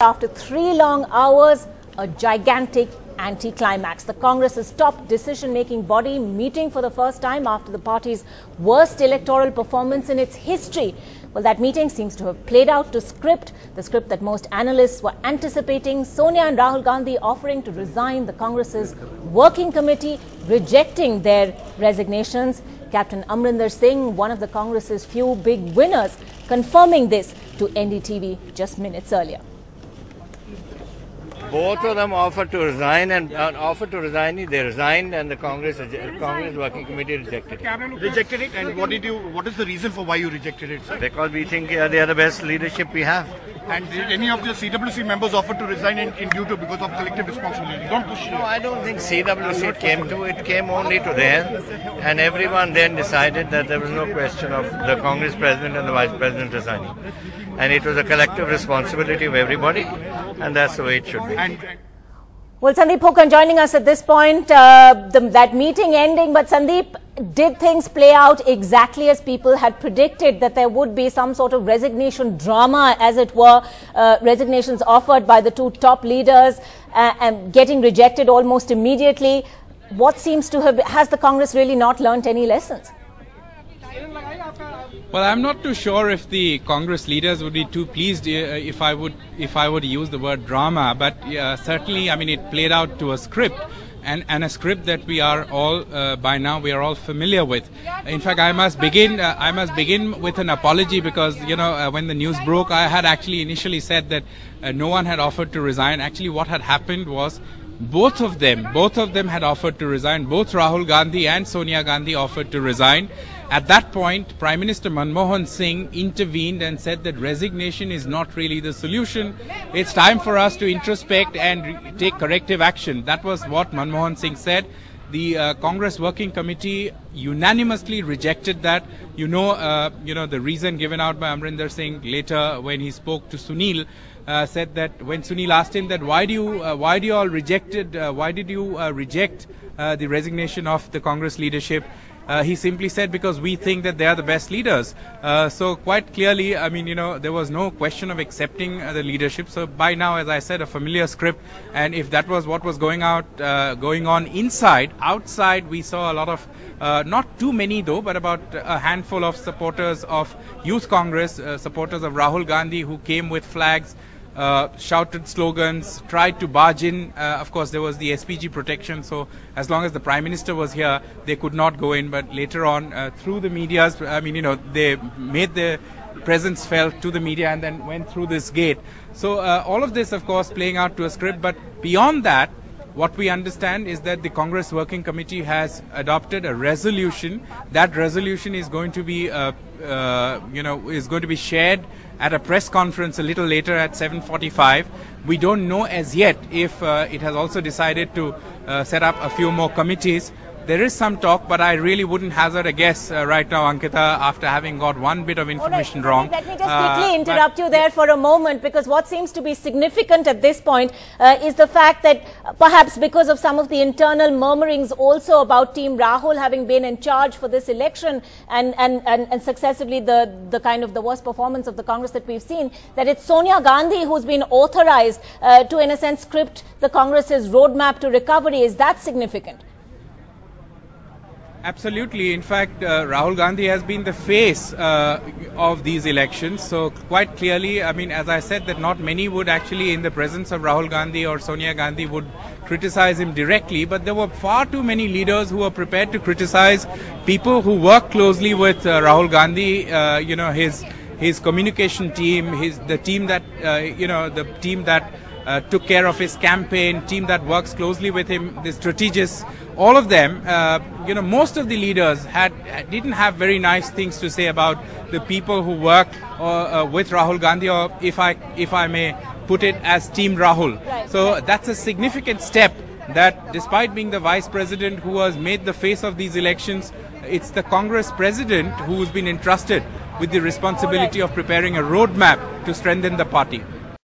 After 3 long hours, a gigantic anti-climax. The Congress's top decision-making body meeting for the first time after the party's worst electoral performance in its history. Well, that meeting seems to have played out to script, the script that most analysts were anticipating. Sonia and Rahul Gandhi offering to resign, the Congress's working committee rejecting their resignations. Captain Amrinder Singh, one of the Congress's few big winners, confirming this to NDTV just minutes earlier. Both of them offered to resign, and they resigned, and the Congress Working Committee rejected it. Rejected it, and what is the reason for why you rejected it, sir? Because we think they are the best leadership we have. And did any of the CWC members offer to resign in due to because of collective responsibility? Don't push. No, I don't think CWC came to it. Came only to them, and everyone then decided that there was no question of the Congress President and the Vice President resigning. And it was a collective responsibility of everybody, and that's the way it should be. Well, Sandeep Hokan joining us at this point, that meeting ending, but Sandeep, did things play out exactly as people had predicted, that there would be some sort of resignation drama, as it were, resignations offered by the two top leaders and getting rejected almost immediately? What seems to have, has the Congress really not learnt any lessons? Well, I'm not too sure if the Congress leaders would be too pleased if I would use the word drama, but certainly, I mean, it played out to a script, and a script that we are all by now we are all familiar with. In fact, I must begin with an apology, because when the news broke, I had actually initially said that no one had offered to resign. Actually, what had happened was both of them had offered to resign. Both Rahul Gandhi and Sonia Gandhi offered to resign. At that point, Prime Minister Manmohan Singh intervened and said that resignation is not really the solution. It's time for us to introspect and take corrective action. That was what Manmohan Singh said. The Congress Working Committee unanimously rejected that. The reason given out by Amrinder Singh later when he spoke to Sunil, said that when Sunil asked him that why did you reject the resignation of the Congress leadership, he simply said, because we think that they are the best leaders. So quite clearly, I mean, there was no question of accepting the leadership. So by now, as I said, a familiar script. And if that was what was going on inside, outside we saw a lot of, not too many though, but about a handful of supporters of Youth Congress, supporters of Rahul Gandhi, who came with flags, shouted slogans, tried to barge in. Of course, there was the SPG protection, so as long as the Prime Minister was here, they could not go in. But later on, through the medias, I mean, they made their presence felt to the media and then went through this gate. So all of this, of course, playing out to a script. But beyond that, what we understand is that the Congress Working Committee has adopted a resolution. That resolution is going to be, shared at a press conference a little later at 7:45. We don't know as yet if it has also decided to set up a few more committees. There is some talk, but I really wouldn't hazard a guess right now, Ankita, after having got one bit of information wrong. Let me just quickly interrupt you there for a moment, because what seems to be significant at this point is the fact that perhaps because of some of the internal murmurings also about Team Rahul having been in charge for this election and successively the kind of the worst performance of the Congress that we've seen, that it's Sonia Gandhi who's been authorized to, in a sense, script the Congress's roadmap to recovery. Is that significant? Absolutely. In fact, Rahul Gandhi has been the face of these elections. So quite clearly, I mean, as I said, that not many would actually, in the presence of Rahul Gandhi or Sonia Gandhi, would criticize him directly. But there were far too many leaders who were prepared to criticize people who work closely with Rahul Gandhi. His communication team, the team that took care of his campaign, team that works closely with him, the strategists, all of them, most of the leaders didn't have very nice things to say about the people who work with Rahul Gandhi, or if I may put it, as Team Rahul. Right. So that's a significant step, that despite being the Vice President who has made the face of these elections, it's the Congress President who's been entrusted with the responsibility of preparing a roadmap to strengthen the party.